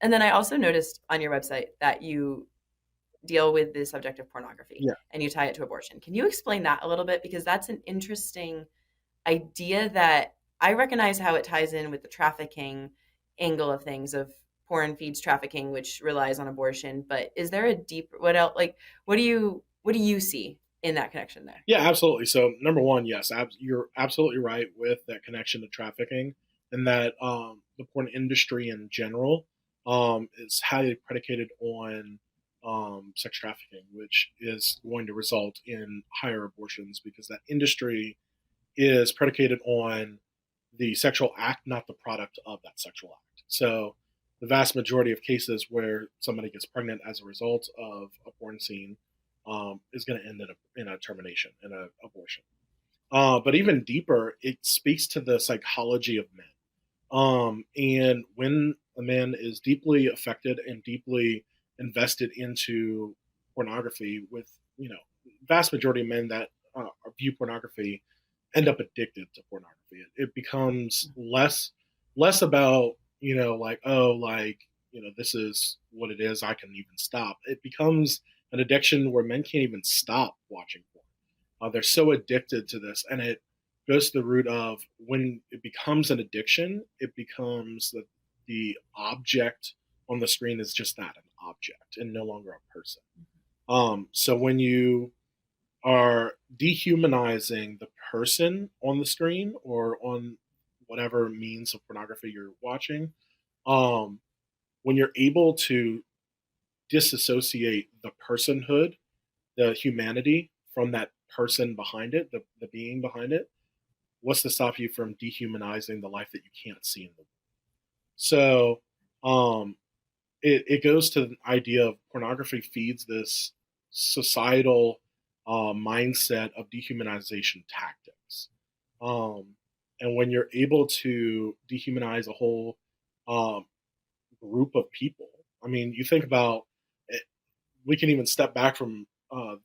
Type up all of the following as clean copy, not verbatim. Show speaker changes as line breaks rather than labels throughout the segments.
And then I also noticed on your website that you deal with the subject of pornography
Yeah,
and you tie it to abortion. Can you explain that a little bit? Because that's an interesting idea that I recognize how it ties in with the trafficking angle of things of porn feeds trafficking, which relies on abortion. But is there a deeper what else like what do you see in that connection there?
yeah, absolutely. So number one, yes, you're absolutely right with that connection to trafficking, and that the porn industry in general is highly predicated on sex trafficking, which is going to result in higher abortions because that industry is predicated on the sexual act, not the product of that sexual act. So the vast majority of cases where somebody gets pregnant as a result of a porn scene is going to end in a termination, in an abortion. But even deeper, it speaks to the psychology of men. And when a man is deeply affected and deeply invested into pornography, with vast majority of men that view pornography end up addicted to pornography. It becomes less about like, oh, like this is what it is. I can even stop. It becomes an addiction where men can't even stop watching porn. They're so addicted to this, and it goes to the root of when it becomes an addiction, it becomes the object on the screen is just that, an object and no longer a person. So when you are dehumanizing the person on the screen or on whatever means of pornography you're watching, um, when you're able to disassociate the personhood, the humanity from that person behind it, the being behind it, what's to stop you from dehumanizing the life that you can't see in the world? So um, it goes to the idea of pornography feeds this societal mindset of dehumanization tactics. Um, and when you're able to dehumanize a whole um, group of people, I mean, you think about it, we can even step back from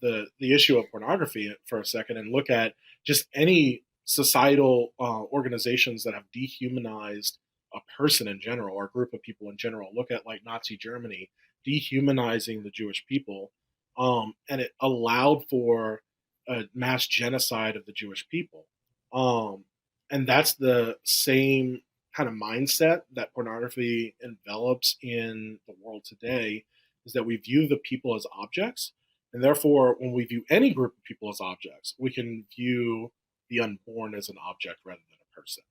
the issue of pornography for a second and look at just any societal organizations that have dehumanized a person in general or a group of people in general. Look at like Nazi Germany dehumanizing the Jewish people, and it allowed for a mass genocide of the Jewish people. Um, and that's the same kind of mindset that pornography envelops in the world today, is that we view the people as objects. And therefore, when we view any group of people as objects, we can view the unborn as an object rather than a person.